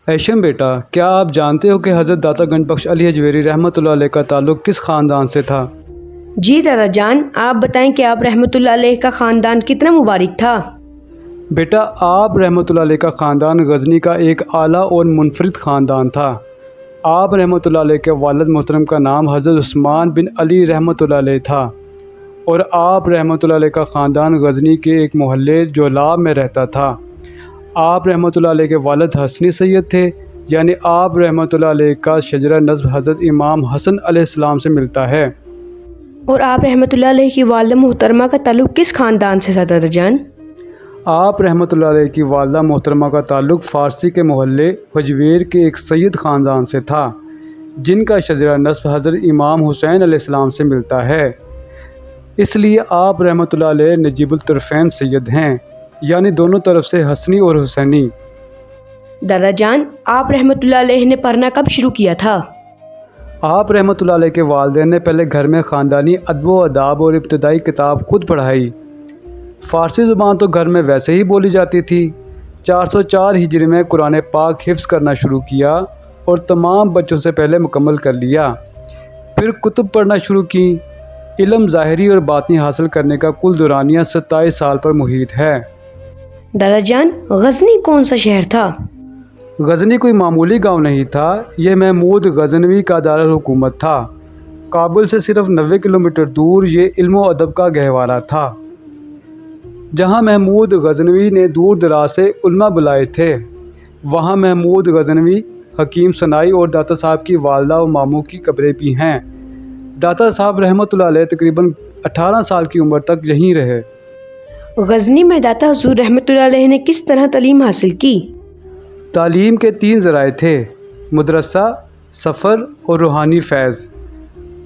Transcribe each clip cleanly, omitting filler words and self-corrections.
ایشم بیٹا، کیا آپ جانتے ہو کہ حضرت داتا گنج بخش علی حجویری رحمۃ اللہ علیہ کا تعلق کس خاندان سے تھا؟ جی دادا جان، آپ بتائیں کہ آپ رحمۃ اللہ علیہ کا خاندان کتنا مبارک تھا؟ بیٹا، آپ رحمۃ اللہ علیہ کا خاندان غزنی کا ایک اعلیٰ اور منفرد خاندان تھا۔ آپ رحمۃ اللہ علیہ کے والد محترم کا نام حضرت عثمان بن علی رحمۃ اللہ علیہ تھا، اور آپ رحمۃ اللہ علیہ کا خاندان غزنی کے ایک محلے جولاب میں رہتا تھا۔ آپ رحمۃ اللہ علیہ کے والد حسنی سید تھے، یعنی آپ رحمۃ اللہ علیہ کا شجرہ نسب حضرت امام حسن علیہ السلام سے ملتا ہے۔ اور آپ رحمۃ اللہ علیہ کی والدہ محترمہ کا تعلق کس خاندان سے تھا دادا جان؟ آپ رحمۃ اللہ علیہ کی والدہ محترمہ کا تعلق فارسی کے محلے حجویر کے ایک سید خاندان سے تھا، جن کا شجرہ نسب حضرت امام حسین علیہ السلام سے ملتا ہے۔ اس لیے آپ رحمۃ اللہ علیہ نجیب الطرفین سید ہیں، یعنی دونوں طرف سے حسنی اور حسینی۔ دادا جان، آپ رحمۃ اللہ علیہ نے پڑھنا کب شروع کیا تھا؟ آپ رحمۃ اللہ علیہ کے والدین نے پہلے گھر میں خاندانی ادب و آداب اور ابتدائی کتاب خود پڑھائی۔ فارسی زبان تو گھر میں ویسے ہی بولی جاتی تھی۔ 404 ہجری میں قرآن پاک حفظ کرنا شروع کیا اور تمام بچوں سے پہلے مکمل کر لیا۔ پھر کتب پڑھنا شروع کی۔ علم ظاہری اور باطنی حاصل کرنے کا کل دورانیہ 27 سال پر محیط ہے۔ دادا جان، غزنی کون سا شہر تھا؟ غزنی کوئی معمولی گاؤں نہیں تھا، یہ محمود غزنوی کا دارالحکومت تھا۔ کابل سے صرف 90 کلومیٹر دور یہ علم و ادب کا گہوارہ تھا۔ جہاں محمود غزنوی نے دور دراز سے علماء بلائے تھے، وہاں محمود غزنوی، حکیم سنائی اور داتا صاحب کی والدہ و ماموں کی قبریں بھی ہیں۔ داتا صاحب رحمۃ اللہ علیہ تقریباً 18 سال کی عمر تک یہیں رہے۔ غزنی میں داتا حضور رحمۃ اللہ علیہ نے کس طرح تعلیم حاصل کی؟ تعلیم کے 3 ذرائع تھے: مدرسہ، سفر اور روحانی فیض۔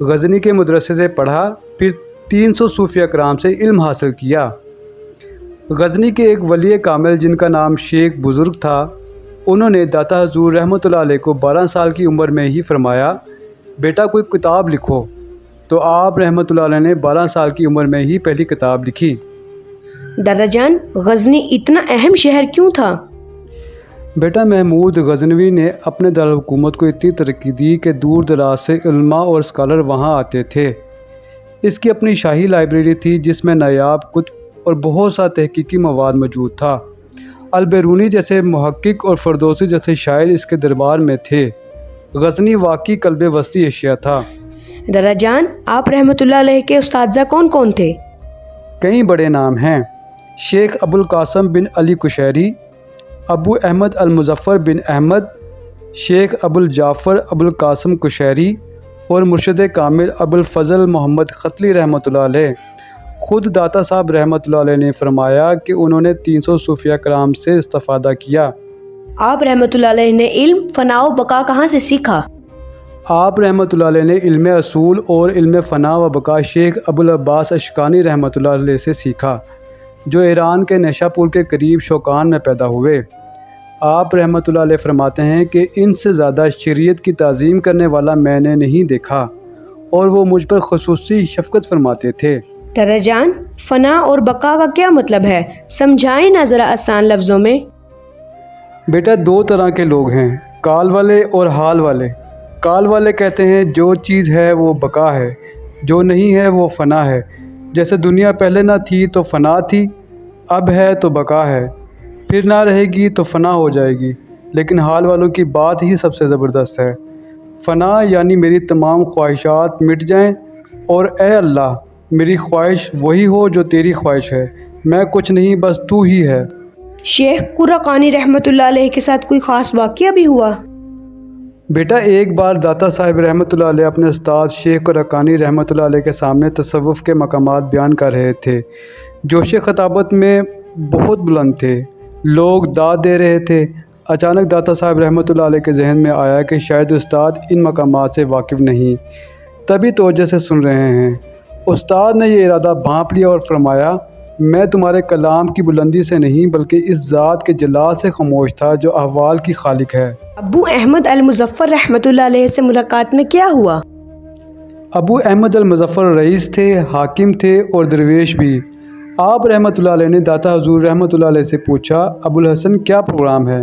غزنی کے مدرسے سے پڑھا، پھر 300 صوفیہ کرام سے علم حاصل کیا۔ غزنی کے ایک ولی کامل جن کا نام شیخ بزرگ تھا، انہوں نے داتا حضور رحمۃ اللہ علیہ کو 12 سال کی عمر میں ہی فرمایا، بیٹا کوئی کتاب لکھو، تو آپ رحمۃ اللہ علیہ نے 12 سال کی عمر میں ہی پہلی کتاب لکھی۔ دادا جان، غزنی اتنا اہم شہر کیوں تھا؟ بیٹا، محمود غزنوی نے اپنے دارالحکومت کو اتنی ترقی دی کہ دور دراز سے علماء اور اسکالر وہاں آتے تھے۔ اس کی اپنی شاہی لائبریری تھی جس میں نایاب کتب اور بہت سا تحقیقی مواد موجود تھا۔ البیرونی جیسے محقق اور فردوسی جیسے شاعر اس کے دربار میں تھے۔ غزنی واقعی قلب وسطی ایشیا تھا۔ دادا جان، آپ رحمۃ اللہ علیہ کے اساتذہ کون کون تھے؟ کئی بڑے نام ہیں: شیخ ابو القاسم بن علی قشیری، ابو احمد المظفر بن احمد، شیخ ابو الجعفر ابو القاسم قشیری اور مرشد کامل ابو الفضل محمد ختلی رحمۃ اللہ علیہ۔ خود داتا صاحب رحمۃ اللہ علیہ نے فرمایا کہ انہوں نے 300 صوفیہ کرام سے استفادہ کیا۔ آپ رحمۃ اللہ علیہ نے علم، فنا و بقا کہاں سے سیکھا؟ آپ رحمۃ اللہ علیہ نے علم اصول اور علم فنا و بقا شیخ ابو العباس اشکانی رحمۃ اللہ علیہ سے سیکھا، جو ایران کے نیشا پور کے قریب شوقان میں پیدا ہوئے۔ آپ رحمۃ اللہ علیہ فرماتے ہیں کہ ان سے زیادہ شریعت کی تعظیم کرنے والا میں نے نہیں دیکھا، اور وہ مجھ پر خصوصی شفقت فرماتے تھے۔ دادا جان، فنا اور بقا کا کیا مطلب ہے؟ سمجھائیں نا ذرا آسان لفظوں میں۔ بیٹا، 2 طرح کے لوگ ہیں، کال والے اور حال والے۔ کال والے کہتے ہیں جو چیز ہے وہ بقا ہے، جو نہیں ہے وہ فنا ہے۔ جیسے دنیا پہلے نہ تھی تو فنا تھی، اب ہے تو بقا ہے، پھر نہ رہے گی تو فنا ہو جائے گی۔ لیکن حال والوں کی بات ہی سب سے زبردست ہے۔ فنا یعنی میری تمام خواہشات مٹ جائیں، اور اے اللہ، میری خواہش وہی ہو جو تیری خواہش ہے، میں کچھ نہیں، بس تو ہی ہے۔ شیخ قرقانی رحمۃ اللہ علیہ کے ساتھ کوئی خاص واقعہ بھی ہوا؟ بیٹا، ایک بار داتا صاحب رحمۃ اللہ علیہ اپنے استاد شیخ قرقانی رحمۃ اللہ علیہ کے سامنے تصوف کے مقامات بیان کر رہے تھے۔ جوش خطابت میں بہت بلند تھے، لوگ داد دے رہے تھے۔ اچانک داتا صاحب رحمۃ اللہ علیہ کے ذہن میں آیا کہ شاید استاد ان مقامات سے واقف نہیں، تبھی توجہ سے سن رہے ہیں۔ استاد نے یہ ارادہ بھانپ لیا اور فرمایا، میں تمہارے کلام کی بلندی سے نہیں بلکہ اس ذات کے جلال سے خاموش تھا جو احوال کی خالق ہے۔ ابو احمد المظفر رحمۃ اللہ علیہ سے ملاقات میں کیا ہوا؟ ابو احمد المظفر رئیس تھے، حاکم تھے اور درویش بھی۔ آپ رحمۃ اللہ علیہ نے داتا حضور رحمۃ اللہ علیہ سے پوچھا، ابو الحسن کیا پروگرام ہے؟